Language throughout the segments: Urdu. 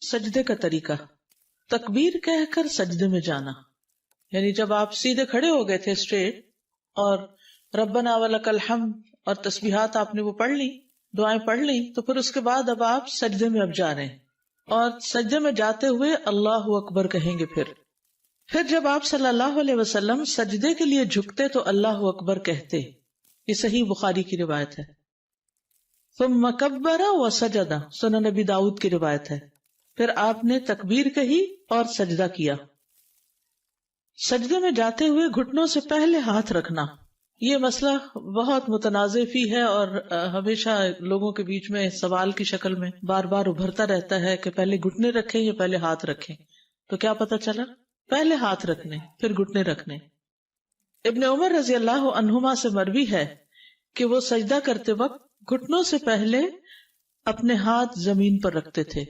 سجدے کا طریقہ، تکبیر کہہ کر سجدے میں جانا، یعنی جب آپ سیدھے کھڑے ہو گئے تھے اسٹریٹ، اور ربنا ولک الحمد اور تسبیحات آپ نے وہ پڑھ لی، دعائیں پڑھ لی، تو پھر اس کے بعد اب آپ سجدے میں اب جا رہے ہیں، اور سجدے میں جاتے ہوئے اللہ اکبر کہیں گے۔ پھر جب آپ صلی اللہ علیہ وسلم سجدے کے لیے جھکتے تو اللہ اکبر کہتے، یہ صحیح بخاری کی روایت ہے۔ ثم کبر وسجد، سنن نبی داؤد کی روایت ہے۔ پھر آپ نے تکبیر کہی اور سجدہ کیا۔ سجدے میں جاتے ہوئے گھٹنوں سے پہلے ہاتھ رکھنا، یہ مسئلہ بہت متنازع فی ہے، اور ہمیشہ لوگوں کے بیچ میں سوال کی شکل میں بار بار ابھرتا رہتا ہے کہ پہلے گھٹنے رکھیں یا پہلے ہاتھ رکھیں۔ تو کیا پتہ چلا؟ پہلے ہاتھ رکھنے پھر گھٹنے رکھنے۔ ابن عمر رضی اللہ عنہما سے مروی ہے کہ وہ سجدہ کرتے وقت گھٹنوں سے پہلے اپنے ہاتھ زمین پر رکھتے تھے،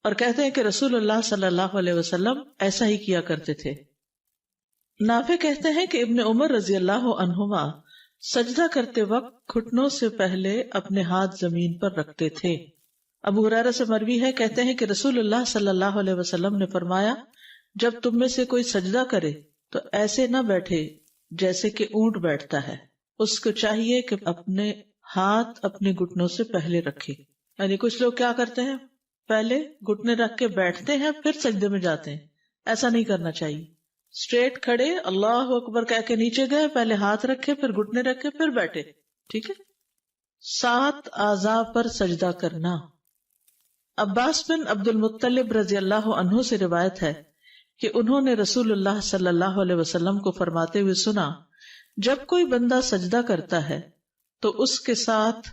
اور کہتے ہیں کہ رسول اللہ صلی اللہ علیہ وسلم ایسا ہی کیا کرتے تھے۔ نافع کہتے ہیں کہ ابن عمر رضی اللہ عنہما سجدہ کرتے وقت گھٹنوں سے پہلے اپنے ہاتھ زمین پر رکھتے تھے۔ ابو ہریرہ سے مروی ہے، کہتے ہیں کہ رسول اللہ صلی اللہ علیہ وسلم نے فرمایا، جب تم میں سے کوئی سجدہ کرے تو ایسے نہ بیٹھے جیسے کہ اونٹ بیٹھتا ہے، اس کو چاہیے کہ اپنے ہاتھ اپنے گھٹنوں سے پہلے رکھے۔ یعنی کچھ لوگ کیا کرتے ہیں، پہلے گھٹنے رکھ کے بیٹھتے ہیں پھر سجدے میں جاتے ہیں، ایسا نہیں کرنا چاہیے۔ اسٹریٹ کھڑے اللہ اکبر کہہ کے نیچے گئے، پہلے ہاتھ رکھے پھر گھٹنے رکھے پھر بیٹھے، ٹھیک ہے۔ 7 اعضاء پر سجدہ کرنا۔ عباس بن عبد المطلب رضی اللہ عنہ سے روایت ہے کہ انہوں نے رسول اللہ صلی اللہ علیہ وسلم کو فرماتے ہوئے سنا، جب کوئی بندہ سجدہ کرتا ہے تو اس کے ساتھ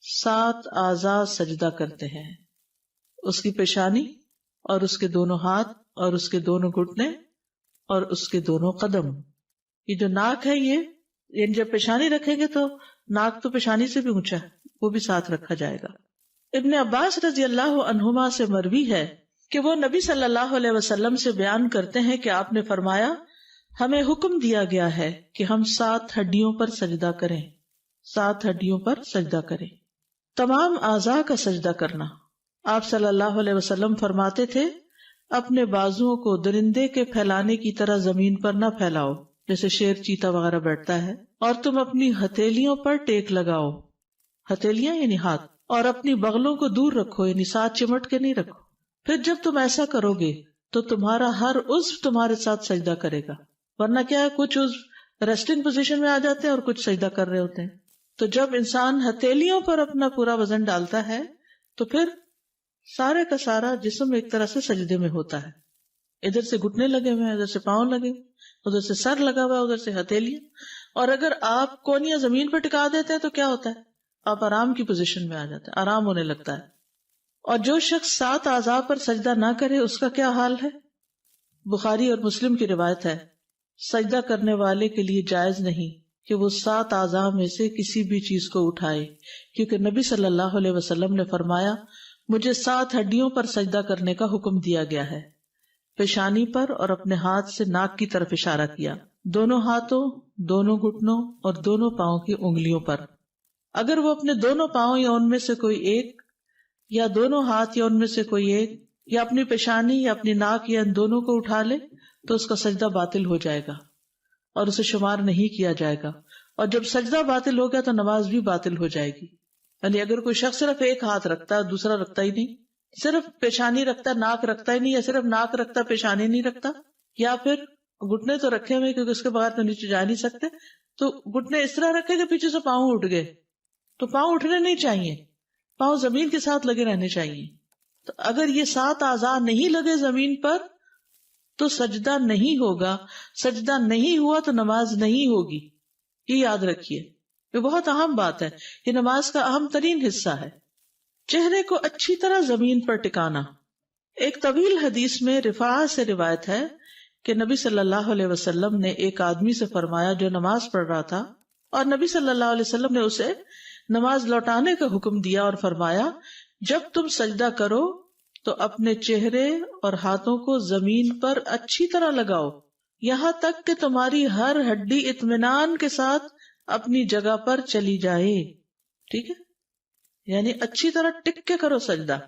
7 اعضاء سجدہ کرتے ہیں، اس کی پیشانی اور اس کے دونوں ہاتھ اور اس کے دونوں گھٹنے اور اس کے دونوں قدم۔ یہ جو ناک ہے، یہ جب پیشانی رکھیں گے تو ناک تو پیشانی سے بھی اونچا ہے، وہ بھی ساتھ رکھا جائے گا۔ ابن عباس رضی اللہ عنہما سے مروی ہے کہ وہ نبی صلی اللہ علیہ وسلم سے بیان کرتے ہیں کہ آپ نے فرمایا، ہمیں حکم دیا گیا ہے کہ ہم 7 ہڈیوں پر سجدہ کریں، 7 ہڈیوں پر سجدہ کریں۔ تمام اعضاء کا سجدہ کرنا۔ آپ صلی اللہ علیہ وسلم فرماتے تھے، اپنے بازوؤں کو درندے کے پھیلانے کی طرح زمین پر نہ پھیلاؤ، جیسے شیر چیتا وغیرہ بیٹھتا ہے، اور تم اپنی ہتھیلیوں پر ٹیک لگاؤ، ہتھیلیاں یعنی ہاتھ، اور اپنی بغلوں کو دور رکھو، یعنی ساتھ چمٹ کے نہیں رکھو۔ پھر جب تم ایسا کرو گے تو تمہارا ہر عضو تمہارے ساتھ سجدہ کرے گا، ورنہ کیا ہے، کچھ عضو ریسٹنگ پوزیشن میں آ جاتے ہیں اور کچھ سجدہ کر رہے ہوتے ہیں۔ تو جب انسان ہتھیلیوں پر اپنا پورا وزن ڈالتا ہے تو پھر سارے کا سارا جسم ایک طرح سے سجدے میں ہوتا ہے، ادھر سے گھٹنے لگے ہوئے ہیں، ادھر سے پاؤں لگے، ادھر سے سر لگا ہوا ہے، ادھر سے ہتھیلیاں، اور اگر آپ کونیاں زمین پر ٹکا دیتے ہیں تو کیا ہوتا ہے، آپ آرام کی پوزیشن میں آ جاتے ہیں، آرام ہونے لگتا ہے۔ اور جو شخص 7 اعضاء پر سجدہ نہ کرے اس کا کیا حال ہے؟ بخاری اور مسلم کی روایت ہے، سجدہ کرنے والے کے لیے جائز نہیں کہ وہ 7 اعضاء میں سے کسی بھی چیز کو اٹھائے، کیونکہ نبی صلی اللہ علیہ وسلم نے فرمایا، مجھے 7 ہڈیوں پر سجدہ کرنے کا حکم دیا گیا ہے، پیشانی پر اور اپنے ہاتھ سے ناک کی طرف اشارہ کیا، دونوں ہاتھوں، دونوں گھٹنوں اور دونوں پاؤں کی انگلیوں پر۔ اگر وہ اپنے دونوں پاؤں یا ان میں سے کوئی ایک، یا دونوں ہاتھ یا ان میں سے کوئی ایک، یا اپنی پیشانی یا اپنی ناک یا ان دونوں کو اٹھا لے تو اس کا سجدہ باطل ہو جائے گا اور اسے شمار نہیں کیا جائے گا، اور جب سجدہ باطل ہو گیا تو نماز بھی باطل ہو جائے گی۔ یعنی اگر کوئی شخص صرف ایک ہاتھ رکھتا ہے دوسرا رکھتا ہی نہیں، صرف پیشانی رکھتا ہے ناک رکھتا ہی نہیں، یا صرف ناک رکھتا پیشانی نہیں رکھتا، یا پھر گھٹنے تو رکھے ہوئے کیونکہ اس کے بغیر تو نیچے جا نہیں سکتے، تو گھٹنے اس طرح رکھے کہ پیچھے سے پاؤں اٹھ گئے، تو پاؤں اٹھنے نہیں چاہیے، پاؤں زمین کے ساتھ لگے رہنے چاہیے۔ تو اگر یہ 7 اعضاء نہیں لگے زمین پر تو سجدہ نہیں ہوگا، سجدہ نہیں ہوا تو نماز نہیں ہوگی، یہ یاد رکھیے، یہ بہت اہم بات ہے، یہ نماز کا اہم ترین حصہ ہے۔ چہرے کو اچھی طرح زمین پر ٹکانا۔ ایک طویل حدیث میں رفاعہ سے روایت ہے کہ نبی صلی اللہ علیہ وسلم نے ایک آدمی سے فرمایا جو نماز پڑھ رہا تھا، اور نبی صلی اللہ علیہ وسلم نے اسے نماز لوٹانے کا حکم دیا اور فرمایا، جب تم سجدہ کرو تو اپنے چہرے اور ہاتھوں کو زمین پر اچھی طرح لگاؤ، یہاں تک کہ تمہاری ہر ہڈی اطمینان کے ساتھ اپنی جگہ پر چلی جائے، ٹھیک ہے، یعنی اچھی طرح ٹک کے کرو سجدہ،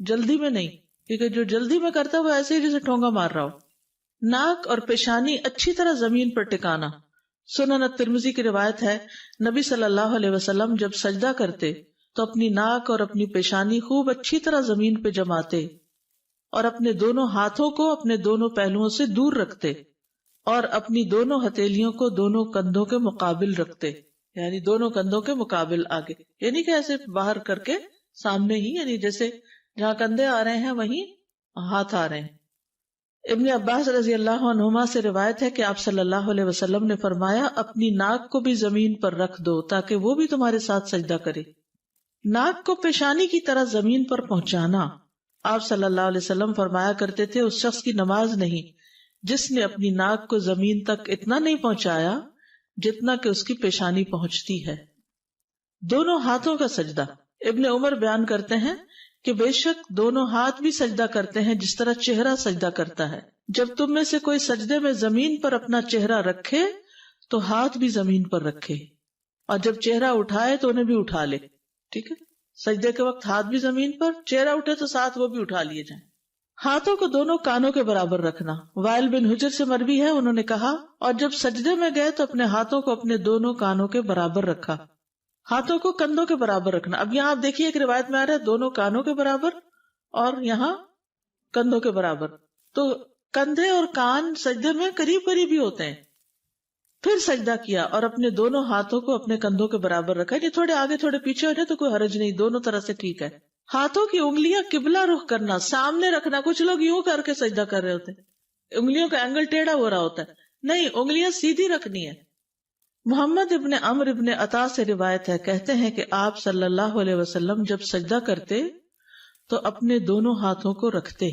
جلدی میں نہیں، کیونکہ جو جلدی میں کرتا ہے وہ ایسے ہی جیسے ٹھونگا مار رہا ہو. ناک اور پیشانی اچھی طرح زمین پر ٹکانا. سنن الترمذی کی روایت ہے نبی صلی اللہ علیہ وسلم جب سجدہ کرتے تو اپنی ناک اور اپنی پیشانی خوب اچھی طرح زمین پہ جماتے اور اپنے دونوں ہاتھوں کو اپنے دونوں پہلوؤں سے دور رکھتے اور اپنی دونوں ہتھیلیوں کو دونوں کندھوں کے مقابل رکھتے، یعنی دونوں کندھوں کے مقابل آگے، یعنی کہ ایسے باہر کر کے سامنے ہی، یعنی جیسے جہاں کندھے آ رہے ہیں وہیں ہاتھ آ رہے ہیں. ابن عباس رضی اللہ عنہما سے روایت ہے کہ آپ صلی اللہ علیہ وسلم نے فرمایا اپنی ناک کو بھی زمین پر رکھ دو تاکہ وہ بھی تمہارے ساتھ سجدہ کرے. ناک کو پیشانی کی طرح زمین پر پہنچانا. آپ صلی اللہ علیہ وسلم فرمایا کرتے تھے اس شخص کی نماز نہیں جس نے اپنی ناک کو زمین تک اتنا نہیں پہنچایا جتنا کہ اس کی پیشانی پہنچتی ہے. دونوں ہاتھوں کا سجدہ. ابن عمر بیان کرتے ہیں کہ بے شک دونوں ہاتھ بھی سجدہ کرتے ہیں جس طرح چہرہ سجدہ کرتا ہے. جب تم میں سے کوئی سجدے میں زمین پر اپنا چہرہ رکھے تو ہاتھ بھی زمین پر رکھے، اور جب چہرہ اٹھائے تو انہیں بھی اٹھا لے. ٹھیک ہے، سجدے کے وقت ہاتھ بھی زمین پر، چہرہ اٹھے تو ساتھ وہ بھی اٹھا لیے جائیں. ہاتھوں کو دونوں کانوں کے برابر رکھنا. وائل بن حجر سے مروی ہے، انہوں نے کہا اور جب سجدے میں گئے تو اپنے ہاتھوں کو اپنے دونوں کانوں کے برابر رکھا. ہاتھوں کو کندھوں کے برابر رکھنا. اب یہاں آپ دیکھیے ایک روایت میں آ رہا ہے دونوں کانوں کے برابر اور یہاں کندھوں کے برابر، تو کندھے اور کان سجدے میں قریب قریب ہی ہوتے ہیں. پھر سجدہ کیا اور اپنے دونوں ہاتھوں کو اپنے کندھوں کے برابر رکھا. یہ تھوڑے آگے تھوڑے پیچھے ہو جائے تو کوئی حرج نہیں، دونوں طرح سے ٹھیک ہے. ہاتھوں کی انگلیاں قبلہ رخ کرنا، سامنے رکھنا. کچھ لوگ یوں کر کے سجدہ کر رہے ہوتے ہیں، انگلیوں کا اینگل ٹیڑھا ہو رہا ہوتا ہے. نہیں، انگلیاں سیدھی رکھنی ہے. محمد ابن عمرو ابن عطا سے روایت ہے، کہتے ہیں کہ آپ صلی اللہ علیہ وسلم جب سجدہ کرتے تو اپنے دونوں ہاتھوں کو رکھتے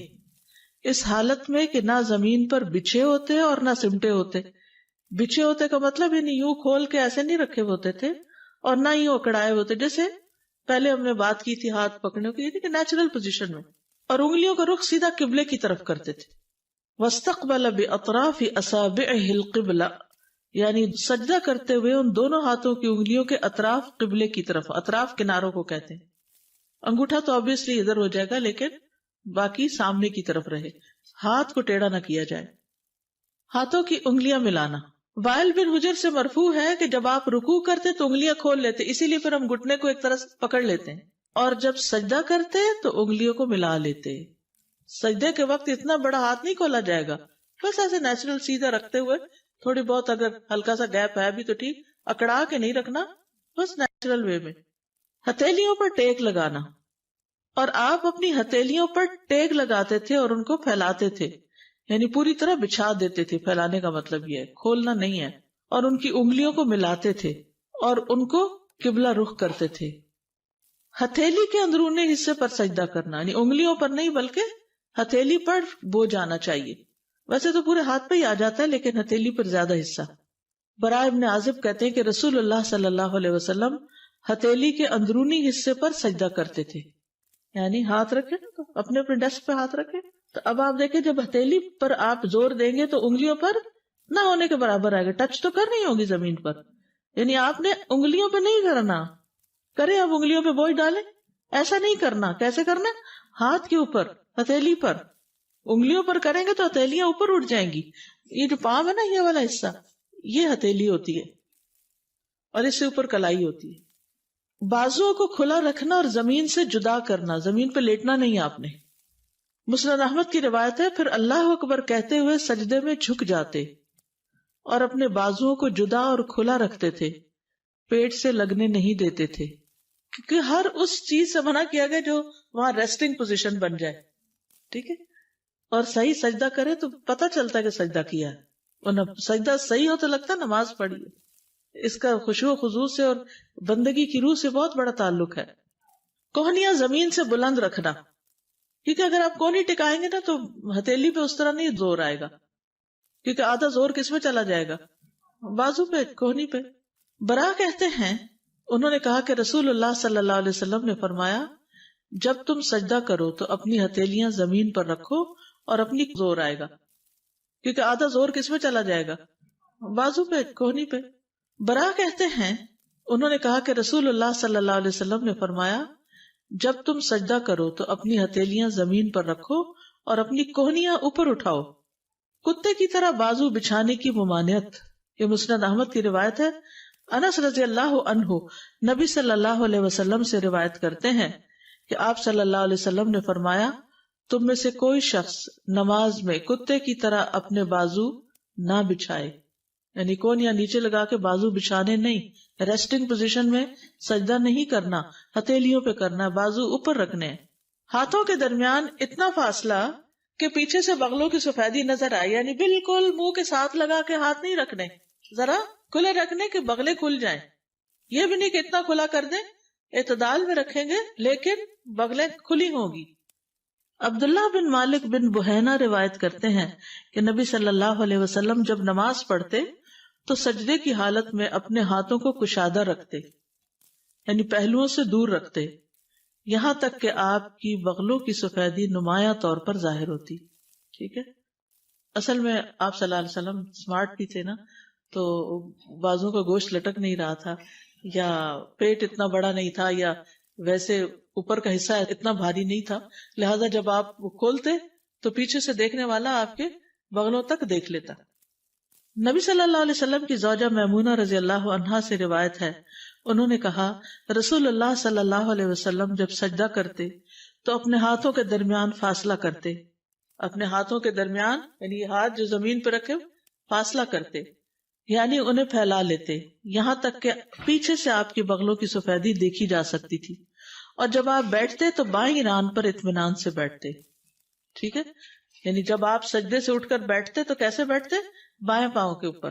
اس حالت میں کہ نہ زمین پر بچھے ہوتے اور نہ سمٹے ہوتے. بچھے ہوتے کا مطلب یعنی یوں کھول کے ایسے نہیں رکھے ہوتے تھے اور نہ یوں اکڑائے ہوتے، جیسے پہلے ہم نے بات کی تھی ہاتھ پکڑنے کی، یعنی کہ نیچرل پوزیشن میں. اور انگلیوں کا رخ سیدھا قبلے کی طرف کرتے تھے. واستقبل باطراف اصابعه القبلہ، یعنی سجدہ کرتے ہوئے ان دونوں ہاتھوں کی انگلیوں کے اطراف قبلے کی طرف. اطراف کناروں کو کہتے ہیں. انگوٹھا تو obviously ادھر ہو جائے گا لیکن باقی سامنے کی طرف رہے، ہاتھ کو ٹیڑھا نہ کیا جائے. ہاتھوں کی انگلیاں ملانا. وائل بن حجر سے مرفوع ہے کہ جب آپ رکوع کرتے تو انگلیاں کھول لیتے، اسی لیے پھر ہم گھٹنے کو ایک طرح سے پکڑ لیتے ہیں، اور جب سجدہ کرتے تو انگلیوں کو ملا لیتے. سجدے کے وقت اتنا بڑا ہاتھ نہیں کھولا جائے گا، بس ایسے نیچرل سیدھا رکھتے ہوئے، تھوڑی بہت اگر ہلکا سا گیپ ہے بھی تو ٹھیک، اکڑا کے نہیں رکھنا، بس نیچرل وے میں. ہتھیلیوں پر ٹیک لگانا. اور آپ اپنی ہتھیلیوں پر ٹیک لگاتے تھے اور ان کو پھیلاتے تھے، یعنی پوری طرح بچھا دیتے تھے. پھیلانے کا مطلب یہ ہے، کھولنا نہیں ہے. اور ان کی انگلیوں کو ملاتے تھے اور ان کو قبلہ رخ کرتے تھے. ہتھیلی کے اندرونی حصے پر سجدہ کرنا، یعنی انگلیوں پر نہیں بلکہ ہتھیلی پر بوجھ آنا چاہیے. ویسے تو پورے ہاتھ پہ ہی آ جاتا ہے لیکن ہتھیلی پر زیادہ حصہ. براء ابن عازب کہتے ہیں کہ رسول اللہ صلی اللہ علیہ وسلم ہتھیلی کے اندرونی حصے پر سجدہ کرتے تھے، یعنی ہاتھ رکھے نا تو اپنے اپنے ڈیسک پہ ہاتھ رکھے. تو اب آپ دیکھیں جب ہتھیلی پر آپ زور دیں گے تو انگلیوں پر نہ ہونے کے برابر آئے گا، ٹچ تو کر نہیں ہوگی زمین پر، یعنی آپ نے انگلیوں پہ نہیں کرنا. کریں آپ انگلیوں پہ بوجھ ڈالیں، ایسا نہیں کرنا. کیسے کرنا؟ ہاتھ کے اوپر، ہتھیلی پر. انگلیوں پر کریں گے تو ہتھیلیاں اوپر اٹھ جائیں گی. یہ جو پاؤں ہے نا، یہ والا حصہ، یہ ہتھیلی ہوتی ہے اور اس سے اوپر کلائی ہوتی ہے. بازوؤں کو کھلا رکھنا اور زمین سے جدا کرنا، زمین پہ لیٹنا نہیں آپ نے. مسند احمد کی روایت ہے، پھر اللہ اکبر کہتے ہوئے سجدے میں جھک جاتے اور اپنے بازوؤں کو جدا اور کھلا رکھتے تھے، پیٹ سے لگنے نہیں دیتے تھے، کیونکہ ہر اس چیز سے منع کیا گیا جو وہاں ریسٹنگ پوزیشن بن جائے. ٹھیک ہے، اور صحیح سجدہ کرے تو پتہ چلتا ہے کہ سجدہ کیا ہے، اور سجدہ صحیح ہو تو لگتا ہے نماز پڑھی ہے. اس کا خشوع و خضوع سے اور بندگی کی روح سے بہت بڑا تعلق ہے. کوہنیاں زمین سے بلند رکھنا، کیونکہ اگر آپ کونی ٹکائیں گے نا تو ہتھیلی پہ اس طرح نہیں زور آئے گا، کیونکہ آدھا زور کس میں چلا جائے گا؟ بازو پہ، کوہنی پہ. برا کہتے ہیں انہوں نے کہا کہ رسول اللہ صلی اللہ علیہ وسلم نے فرمایا جب تم سجدہ کرو تو اپنی ہتھیلیاں زمین پر رکھو اور اپنی زور آئے گا، کیونکہ آدھا زور کس میں چلا جائے گا؟ بازو پہ، کوہنی پہ. برا کہتے ہیں انہوں نے کہا کہ رسول اللہ صلی اللہ علیہ وسلم نے فرمایا جب تم سجدہ کرو تو اپنی ہتھیلیاں زمین پر رکھو اور اپنی کوہنیاں اوپر اٹھاؤ. کتے کی طرح بازو بچھانے کی ممانعت. یہ مسند احمد کی روایت ہے. انس رضی اللہ عنہ نبی صلی اللہ علیہ وسلم سے روایت کرتے ہیں کہ آپ صلی اللہ علیہ وسلم نے فرمایا تم میں سے کوئی شخص نماز میں کتے کی طرح اپنے بازو نہ بچھائے. یعنی کونیاں نیچے لگا کے بازو بچھانے نہیں, ریسٹنگ پوزیشن میں سجدہ نہیں کرنا, ہتھیلیوں پہ کرنا, بازو اوپر رکھنے. ہاتھوں کے درمیان اتنا فاصلہ کہ پیچھے سے بغلوں کی سفیدی نظر آئے, یعنی بالکل منہ کے ساتھ لگا کے ہاتھ نہیں رکھنے, ذرا کھلے رکھنے کہ بغلے کھل جائیں. یہ بھی نہیں کہ اتنا کھلا کر دیں, اعتدال میں رکھیں گے لیکن بغلیں کھلی ہوگی. عبداللہ بن مالک بن بحینا روایت کرتے ہیں کہ نبی صلی اللہ علیہ وسلم جب نماز پڑھتے تو سجدے کی حالت میں اپنے ہاتھوں کو کشادہ رکھتے, یعنی پہلوؤں سے دور رکھتے, یہاں تک کہ آپ کی بغلوں کی سفیدی نمایاں طور پر ظاہر ہوتی. ٹھیک ہے, اصل میں آپ صلی اللہ علیہ وسلم اسمارٹ بھی تھے نا, تو بازو کا گوشت لٹک نہیں رہا تھا, یا پیٹ اتنا بڑا نہیں تھا, یا ویسے اوپر کا حصہ اتنا بھاری نہیں تھا, لہذا جب آپ کھولتے تو پیچھے سے دیکھنے والا آپ کے بغلوں تک دیکھ لیتا. نبی صلی اللہ علیہ وسلم کی زوجہ میمونہ رضی اللہ عنہا سے روایت ہے, انہوں نے کہا رسول اللہ صلی اللہ علیہ وسلم جب سجدہ کرتے تو اپنے ہاتھوں کے درمیان فاصلہ کرتے, اپنے ہاتھوں کے درمیان یعنی ہاتھ جو زمین پہ رکھے فاصلہ کرتے, یعنی انہیں پھیلا لیتے یہاں تک کہ پیچھے سے آپ کی بغلوں کی سفیدی دیکھی جا سکتی تھی. اور جب آپ بیٹھتے تو بائیں ران پر اطمینان سے بیٹھتے. ٹھیک ہے, یعنی جب آپ سجدے سے اٹھ کر بیٹھتے تو کیسے بیٹھتے؟ بائیں پاؤں کے اوپر.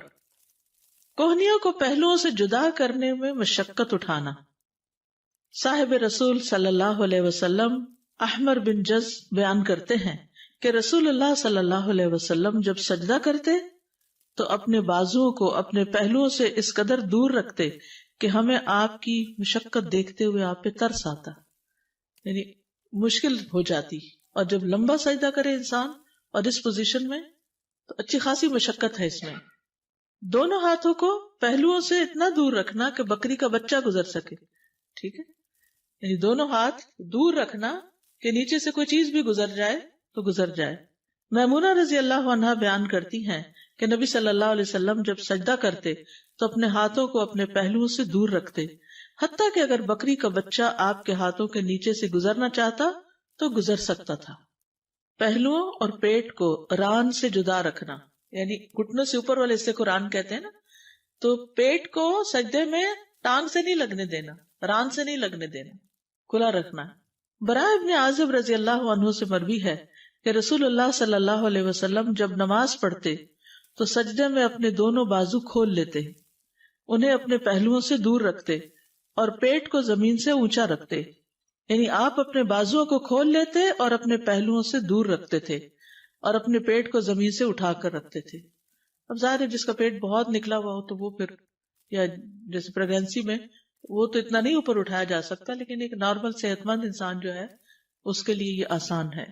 کوہنیوں کو پہلوؤں سے جدا کرنے میں مشقت اٹھانا. صاحب رسول صلی اللہ علیہ وسلم احمر بن جز بیان کرتے ہیں کہ رسول اللہ صلی اللہ علیہ وسلم جب سجدہ کرتے تو اپنے بازوؤں کو اپنے پہلوؤں سے اس قدر دور رکھتے کہ ہمیں آپ کی مشقت دیکھتے ہوئے آپ پہ ترس آتا, یعنی مشکل ہو جاتی. اور جب لمبا سجدہ کرے انسان اور اس پوزیشن میں تو اچھی خاصی مشقت ہے اس میں. دونوں ہاتھوں کو پہلوؤں سے اتنا دور رکھنا کہ بکری کا بچہ گزر سکے. ٹھیک ہے, یعنی دونوں ہاتھ دور رکھنا کہ نیچے سے کوئی چیز بھی گزر جائے تو گزر جائے. میمونہ رضی اللہ عنہا بیان کرتی ہیں کہ نبی صلی اللہ علیہ وسلم جب سجدہ کرتے تو اپنے ہاتھوں کو اپنے پہلوؤں سے دور رکھتے, حتیٰ کہ اگر بکری کا بچہ آپ کے ہاتھوں کے نیچے سے گزرنا چاہتا تو گزر سکتا تھا. پہلوؤں اور پیٹ کو ران سے جدا رکھنا, یعنی گھٹنوں سے اوپر والے حصے کو ران کہتے ہیں نا, تو پیٹ کو سجدے میں ٹانگ سے نہیں لگنے دینا, ران سے نہیں لگنے دینا, کھلا رکھنا. براء ابن عازب رضی اللہ عنہ سے مروی ہے کہ رسول اللہ صلی اللہ علیہ وسلم جب نماز پڑھتے تو سجدے میں اپنے دونوں بازو کھول لیتے, انہیں اپنے پہلوؤں سے دور رکھتے اور پیٹ کو زمین سے اونچا رکھتے. یعنی آپ اپنے بازوؤں کو کھول لیتے اور اپنے پہلوؤں سے دور رکھتے تھے اور اپنے پیٹ کو زمین سے اٹھا کر رکھتے تھے. اب ظاہر ہے جس کا پیٹ بہت نکلا ہوا ہو تو وہ پھر, یا جیسے پریگنینسی میں وہ تو اتنا نہیں اوپر اٹھایا جا سکتا, لیکن ایک نارمل صحت مند انسان جو ہے اس کے لیے یہ آسان ہے.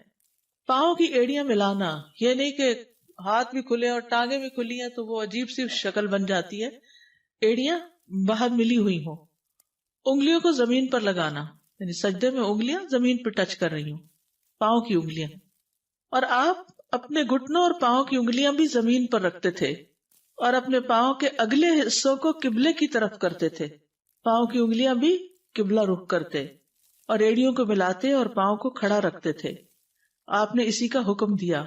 پاؤں کی ایڑیاں ملانا, یہ نہیں کہ ہاتھ بھی کھلے اور ٹانگیں بھی کھلی ہیں تو وہ عجیب سی شکل بن جاتی ہے. ایڑیاں باہر ملی ہوئی ہوں. انگلیوں کو زمین پر لگانا, یعنی سجدے میں انگلیاں زمین پہ ٹچ کر رہی ہوں, پاؤں کی انگلیاں, اور آپ اپنے گھٹنوں اور پاؤں کی انگلیاں بھی زمین پر رکھتے تھے اور اپنے پاؤں کے اگلے حصوں کو قبلے کی طرف کرتے تھے. پاؤں کی انگلیاں بھی قبلہ رخ کرتے اور ایڑیوں کو ملاتے اور پاؤں کو کھڑا رکھتے تھے. آپ نے اسی کا حکم دیا.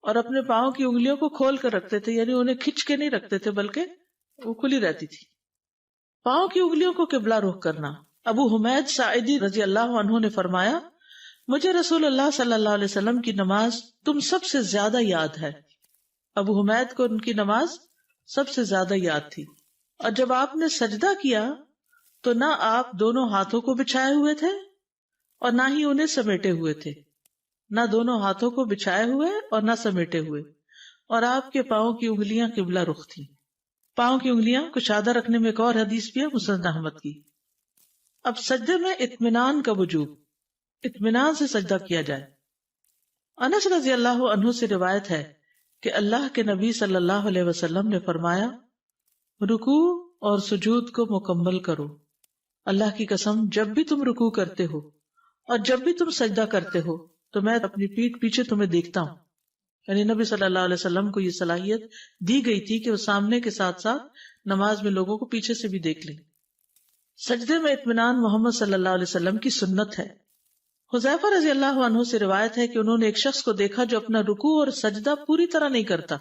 اور اپنے پاؤں کی انگلیوں کو کھول کر رکھتے تھے, یعنی انہیں کھچ کے نہیں رکھتے تھے بلکہ وہ کھلی رہتی تھی. پاؤں کی انگلیوں کو قبلہ رخ کرنا. ابو حمید ساعدی رضی اللہ عنہ نے فرمایا مجھے رسول اللہ صلی اللہ علیہ وسلم کی نماز تم سب سے زیادہ یاد ہے. ابو حمید کو ان کی نماز سب سے زیادہ یاد تھی. اور جب آپ نے سجدہ کیا تو نہ آپ دونوں ہاتھوں کو بچھائے ہوئے تھے اور نہ ہی انہیں سمیٹے ہوئے تھے, نہ دونوں ہاتھوں کو بچھائے ہوئے اور نہ سمیٹے ہوئے, اور آپ کے پاؤں کی انگلیاں قبلہ رخ تھی. پاؤں کی انگلیاں کشادہ رکھنے میں ایک اور حدیث بھی ہے مسند احمد کی. اب سجدے میں اطمینان کا وجوب, اطمینان سے سجدہ کیا جائے. انس رضی اللہ عنہ سے روایت ہے کہ اللہ کے نبی صلی اللہ علیہ وسلم نے فرمایا رکوع اور سجود کو مکمل کرو. اللہ کی قسم جب بھی تم رکوع کرتے ہو اور جب بھی تم سجدہ کرتے ہو تو میں اپنی پیٹھ پیچھے تمہیں دیکھتا ہوں. یعنی نبی صلی اللہ علیہ وسلم کو یہ صلاحیت دی گئی تھی کہ وہ سامنے کے ساتھ ساتھ نماز میں لوگوں کو پیچھے سے بھی دیکھ لیں. سجدے میں اطمینان محمد صلی اللہ علیہ وسلم کی سنت ہے. حذیفہ رضی اللہ عنہ سے روایت ہے کہ انہوں نے ایک شخص کو دیکھا جو اپنا رکوع اور سجدہ پوری طرح نہیں کرتا.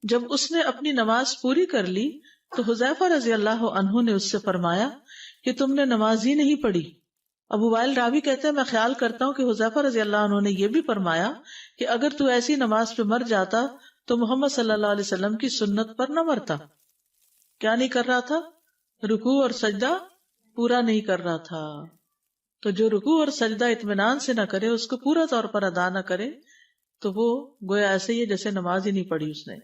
جب اس نے اپنی نماز پوری کر لی تو حذیفہ رضی اللہ عنہ نے اس سے فرمایا کہ تم نے نماز ہی نہیں پڑھی. ابو وائل راوی کہتے ہیں میں خیال کرتا ہوں کہ حذیفہ رضی اللہ عنہ نے یہ بھی فرمایا کہ اگر تو ایسی نماز پہ مر جاتا تو محمد صلی اللہ علیہ وسلم کی سنت پر نہ مرتا. کیا نہیں کر رہا تھا؟ رکوع اور سجدہ پورا نہیں کر رہا تھا. تو جو رکوع اور سجدہ اطمینان سے نہ کرے، اس کو پورا طور پر ادا نہ کرے، تو وہ گویا ایسے ہی ہے جیسے نماز ہی نہیں پڑھی اس نے.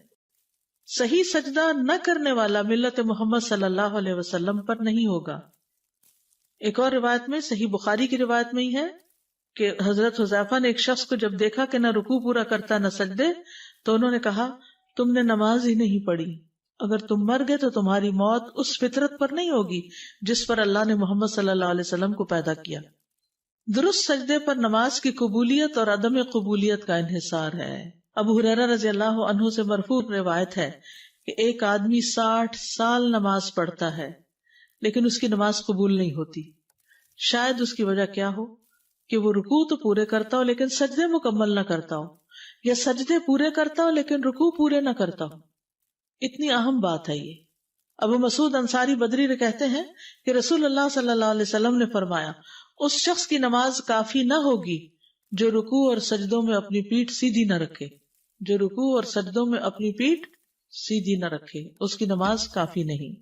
صحیح سجدہ نہ کرنے والا ملت محمد صلی اللہ علیہ وسلم پر نہیں ہوگا. ایک اور روایت میں، صحیح بخاری کی روایت میں ہی ہے کہ حضرت حذیفہ نے ایک شخص کو جب دیکھا کہ نہ رکوع پورا کرتا نہ سجدے، تو انہوں نے کہا تم نے نماز ہی نہیں پڑھی. اگر تم مر گئے تو تمہاری موت اس فطرت پر نہیں ہوگی جس پر اللہ نے محمد صلی اللہ علیہ وسلم کو پیدا کیا. درست سجدے پر نماز کی قبولیت اور عدم قبولیت کا انحصار ہے. ابو ہریرہ رضی اللہ عنہ سے مرفوع روایت ہے کہ ایک آدمی 60 سال نماز پڑھتا ہے لیکن اس کی نماز قبول نہیں ہوتی. شاید اس کی وجہ کیا ہو کہ وہ رکوع تو پورے کرتا ہو لیکن سجدے مکمل نہ کرتا ہو، یا سجدے پورے کرتا ہو لیکن رکوع پورے نہ کرتا ہو. اتنی اہم بات ہے یہ. ابو مسعود انصاری بدری نے کہتے ہیں کہ رسول اللہ صلی اللہ علیہ وسلم نے فرمایا اس شخص کی نماز کافی نہ ہوگی جو رکوع اور سجدوں میں اپنی پیٹھ سیدھی نہ رکھے. جو رکوع اور سجدوں میں اپنی پیٹھ سیدھی نہ رکھے اس کی نماز کافی نہیں.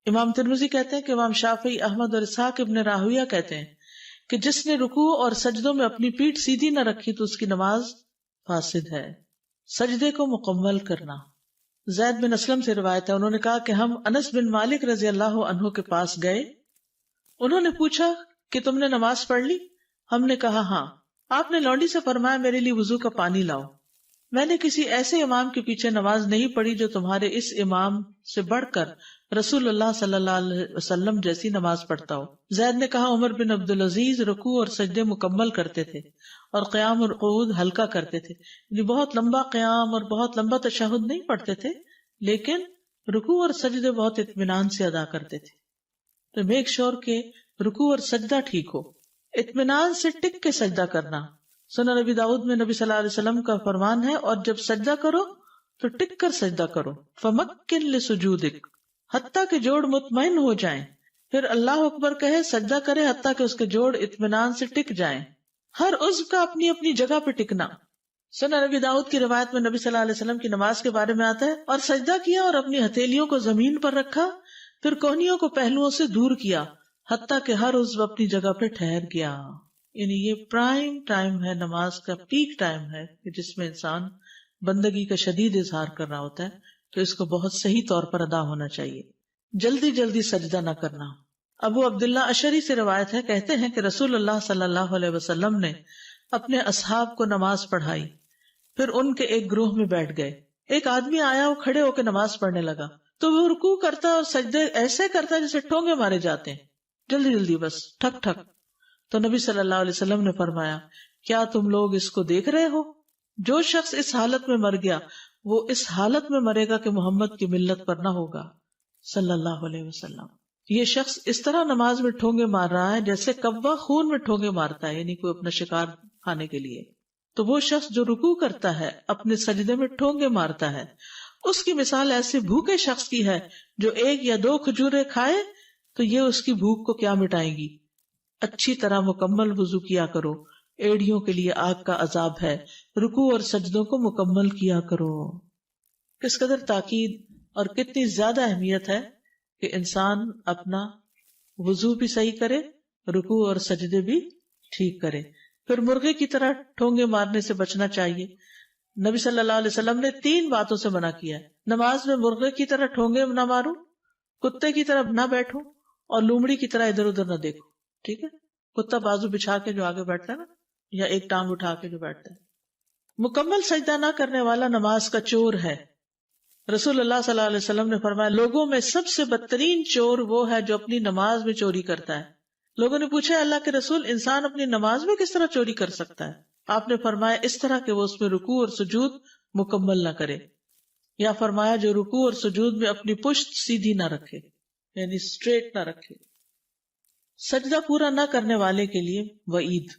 امام ترمذی کہتے ہیں کہ امام شافعی، احمد اور اسحاق ابن راہویہ کہتے ہیں کہ جس نے رکوع اور سجدوں میں اپنی پیٹھ سیدھی نہ رکھی تو اس کی نماز فاسد ہے. سجدے کو مکمل کرنا. زید بن اسلم سے روایت ہے، انہوں نے کہا کہ ہم انس بن مالک رضی اللہ عنہ کے پاس گئے. انہوں نے پوچھا کہ تم نے نماز پڑھ لی؟ ہم نے کہا ہاں. آپ نے لونڈی سے فرمایا میرے لیے وضو کا پانی لاؤ. میں نے کسی ایسے امام کے پیچھے نماز نہیں پڑھی جو تمہارے اس امام سے بڑھ کر رسول اللہ صلی اللہ علیہ وسلم جیسی نماز پڑھتا ہو. زید نے کہا عمر بن عبدالعزیز رکوع اور سجدے مکمل کرتے تھے اور قیام اور قعود ہلکا کرتے تھے. یعنی بہت لمبا قیام اور بہت لمبا تشہد نہیں پڑھتے تھے لیکن رکوع اور سجدے بہت اطمینان سے ادا کرتے تھے. تو میک شور کہ رکوع اور سجدہ ٹھیک ہو. اطمینان سے ٹک کے سجدہ کرنا. سنن نبی داؤد میں نبی صلی اللہ علیہ وسلم کا فرمان ہے اور جب سجدہ کرو تو ٹک کر سجدہ کرو. فمکن لسجودک، حتیٰ کہ جوڑ مطمئن ہو جائیں. پھر اللہ اکبر کہے، سجدہ کرے حتیٰ کہ اس کے جوڑ اطمینان سے ٹک جائیں. ہر عضو کا اپنی اپنی جگہ پہ ٹکنا. سنن نبی داؤد کی روایت میں نبی صلی اللہ علیہ وسلم کی نماز کے بارے میں آتا ہے، اور سجدہ کیا اور اپنی ہتھیلیوں کو زمین پر رکھا، پھر کوہنیوں کو پہلوؤں سے دور کیا حتیٰ کہ ہر عضو اپنی جگہ پہ ٹھہر گیا. یعنی یہ پرائم ٹائم ہے، نماز کا پیک ٹائم ہے کہ جس میں انسان بندگی کا شدید اظہار کر رہا ہوتا ہے، تو اس کو بہت صحیح طور پر ادا ہونا چاہیے. جلدی جلدی سجدہ نہ کرنا. ابو عبداللہ اشعری سے روایت ہے، کہتے ہیں کہ رسول اللہ صلی اللہ علیہ وسلم نے اپنے اصحاب کو نماز پڑھائی، پھر ان کے ایک گروہ میں بیٹھ گئے. ایک آدمی آیا، وہ کھڑے ہو کے نماز پڑھنے لگا تو وہ رکوع کرتا اور سجدے ایسے کرتا جیسے ٹھونگے مارے جاتے ہیں، جلدی جلدی بس ٹھک ٹھک. تو نبی صلی اللہ علیہ وسلم نے فرمایا کیا تم لوگ اس کو دیکھ رہے ہو؟ جو شخص اس حالت میں مر گیا وہ اس حالت میں مرے گا کہ محمد کی ملت پر نہ ہوگا صلی اللہ علیہ وسلم. یہ شخص اس طرح نماز میں ٹھونگے مار رہا ہے جیسے کوا خون میں ٹھونگے مارتا ہے، یعنی کوئی اپنا شکار کھانے کے لیے. تو وہ شخص جو رکوع کرتا ہے، اپنے سجدے میں ٹھونگے مارتا ہے، اس کی مثال ایسے بھوکے شخص کی ہے جو 1 یا 2 کھجوریں کھائے تو یہ اس کی بھوک کو کیا مٹائیں گی. اچھی طرح مکمل وضو کیا کرو، ایڑیوں کے لیے آگ کا عذاب ہے. رکوع اور سجدوں کو مکمل کیا کرو. کس قدر تاکید اور کتنی زیادہ اہمیت ہے کہ انسان اپنا وضو بھی صحیح کرے، رکوع اور سجدے بھی ٹھیک کرے. پھر مرغے کی طرح ٹھونگے مارنے سے بچنا چاہیے. نبی صلی اللہ علیہ وسلم نے 3 باتوں سے منع کیا ہے. نماز میں مرغے کی طرح ٹھونگے نہ مارو، کتے کی طرح نہ بیٹھو، اور لومڑی کی طرح ادھر ادھر نہ دیکھو. ٹھیک ہے؟ کتا بازو بچھا کے جو آگے بیٹھتا ہے نا، یا ایک ٹانگ اٹھا کے جو بیٹھتا ہے. مکمل سجدہ نہ کرنے والا نماز کا چور ہے. رسول اللہ صلی اللہ علیہ وسلم نے فرمایا لوگوں میں سب سے بدترین چور وہ ہے جو اپنی نماز میں چوری کرتا ہے. لوگوں نے پوچھا اللہ کے رسول انسان اپنی نماز میں کس طرح چوری کر سکتا ہے؟ آپ نے فرمایا اس طرح کہ وہ اس میں رکوع اور سجود مکمل نہ کرے، یا فرمایا جو رکوع اور سجود میں اپنی پشت سیدھی نہ رکھے، یعنی اسٹریٹ نہ رکھے۔ سجدہ پورا نہ کرنے والے کے لیے وعید۔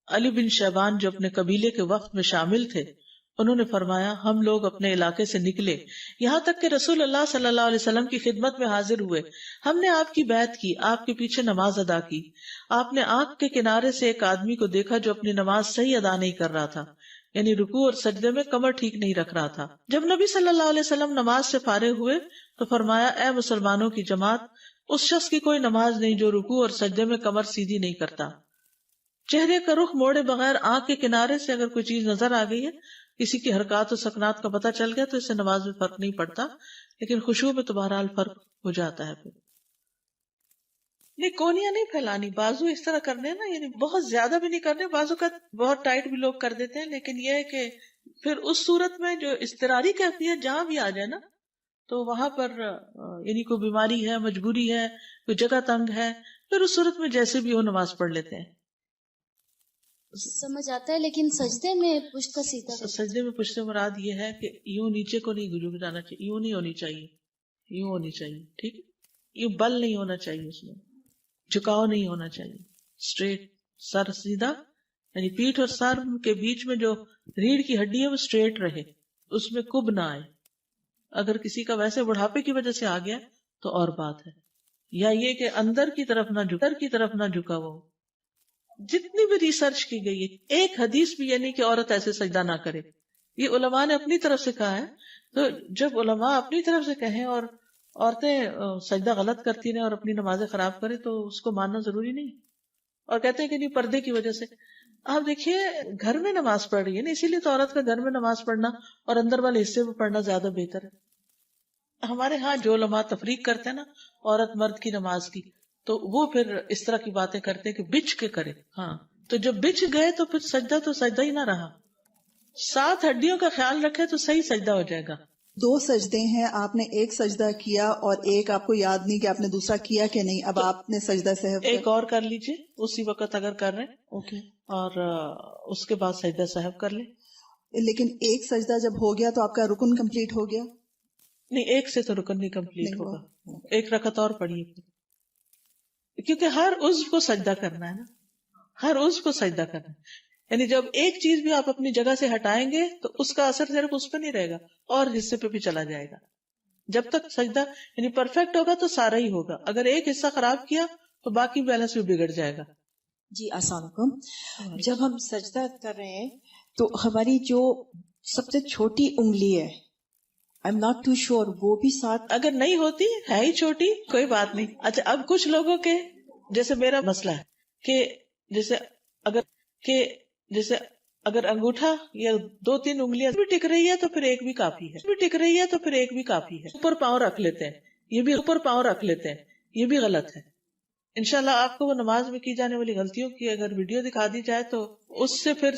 علی بن شیبان جو اپنے قبیلے کے وقت میں شامل تھے، انہوں نے فرمایا ہم لوگ اپنے علاقے سے نکلے یہاں تک کہ رسول اللہ صلی اللہ علیہ وسلم کی خدمت میں حاضر ہوئے، ہم نے آپ کی بیعت کی، آپ کے پیچھے نماز ادا کی۔ آپ نے آنکھ کے کنارے سے ایک آدمی کو دیکھا جو اپنی نماز صحیح ادا نہیں کر رہا تھا، یعنی رکوع اور سجدے میں کمر ٹھیک نہیں رکھ رہا تھا۔ جب نبی صلی اللہ علیہ وسلم نماز سے فارغ ہوئے تو فرمایا اے مسلمانوں کی جماعت، اس شخص کی کوئی نماز نہیں جو رکوع اور سجدے میں کمر سیدھی نہیں کرتا۔ چہرے کا رخ موڑے بغیر آنکھ کے کنارے سے اگر کوئی چیز نظر آ گئی ہے، کسی کی حرکات و سکنات کا پتہ چل گیا تو اس سے نماز میں فرق نہیں پڑتا، لیکن خشوع میں تو بہرحال فرق ہو جاتا ہے۔ پھر نہیں، کونیاں نہیں پھیلانی، بازو اس طرح کرنے نا، یعنی بہت زیادہ بھی نہیں کرنے، بازو کا بہت ٹائٹ بھی لوگ کر دیتے ہیں، لیکن یہ ہے کہ پھر اس صورت میں جو اضطراری کیفیت جہاں بھی آ جائے نا، تو وہاں پر یعنی کوئی بیماری ہے، مجبوری ہے، کوئی جگہ تنگ ہے، پھر اس صورت میں جیسے بھی ہو نماز پڑھ لیتے ہیں۔ سمجھ آتا ہے، لیکن سجدے میں پشت کا سیدھا سجدے میں پشت مراد یہ ہے کہ یوں نیچے کو نہیں جھک جانا چاہیے، یوں نہیں ہونی چاہیے، یوں ہونی چاہیے، ٹھیک ہے، یوں بل نہیں ہونا چاہیے، اس میں جھکاؤ نہیں ہونا چاہیے، اسٹریٹ سر سیدھا، یعنی پیٹھ اور سر کے بیچ میں جو ریڑھ کی ہڈی ہے وہ اسٹریٹ رہے، اس میں کب نہ آئے۔ اگر کسی کا ویسے بڑھاپے کی وجہ سے آ گیا تو اور بات ہے، یا یہ کہ اندر کی طرف نہ جھکا ہوا ہو۔ جتنی بھی ریسرچ کی گئی ہے، ایک حدیث بھی یعنی کہ عورت ایسے سجدہ نہ کرے، یہ علماء نے اپنی طرف سے کہا ہے۔ تو جب علماء اپنی طرف سے کہیں اور عورتیں سجدہ غلط کرتی رہیں اور اپنی نمازیں خراب کریں تو اس کو ماننا ضروری نہیں، اور کہتے ہیں کہ نہیں پردے کی وجہ سے۔ آپ دیکھیے گھر میں نماز پڑھ رہی ہے نا، اسی لیے تو عورت کا گھر میں نماز پڑھنا اور اندر والے حصے میں پڑھنا زیادہ بہتر ہے۔ ہمارے ہاں جو علماء تفریق کرتے ہیں نا عورت مرد کی نماز کی، تو وہ پھر اس طرح کی باتیں کرتے کہ بچ کے کرے، ہاں تو جب بچ گئے تو پھر سجدہ ہی نہ رہا۔ 7 ہڈیوں کا خیال رکھے تو صحیح سجدہ ہو جائے گا۔ 2 سجدے ہیں، آپ نے ایک سجدہ کیا اور ایک آپ کو یاد نہیں کہ آپ نے دوسرا کیا کہ نہیں، اب آپ نے سجدہ سہو ایک اور کر لیجئے اسی وقت اگر کر رہے ہیں، اوکے، اور اس کے بعد سجدہ سہو کر لیں۔ لیکن ایک سجدہ جب ہو گیا تو آپ کا رکن کمپلیٹ ہو گیا؟ نہیں، ایک سے تو رکن نہیں کمپلیٹ ہوگا، ایک رکعت اور پڑھیے، کیونکہ ہر عضو کو سجدہ کرنا ہے نا، ہر عضو کو سجدہ کرنا ہے، یعنی جب ایک چیز بھی آپ اپنی جگہ سے ہٹائیں گے تو اس کا اثر صرف اس پہ نہیں رہے گا، اور حصے پہ بھی چلا جائے گا۔ جب تک سجدہ یعنی پرفیکٹ ہوگا تو سارا ہی ہوگا، اگر ایک حصہ خراب کیا تو باقی بیلنس بھی بگڑ جائے گا۔ جی السلام علیکم۔ جب ہم سجدہ کر رہے ہیں تو ہماری جو سب سے چھوٹی انگلی ہے، I'm not too sure، وہ بھی ساتھ اگر نہیں ہوتی ہے ہی چھوٹی کوئی بات نہیں۔ اچھا اب کچھ لوگوں کے جیسے میرا مسئلہ ہے کہ جیسے اگر انگوٹھا یا 2-3 انگلیاں بھی ٹک رہی ہے تو پھر ایک بھی کافی ہے، اوپر پاؤں رکھ لیتے ہیں، یہ بھی غلط ہے۔ انشاءاللہ آپ کو وہ نماز میں کی جانے والی غلطیوں کی اگر ویڈیو دکھا دی جائے تو اس سے پھر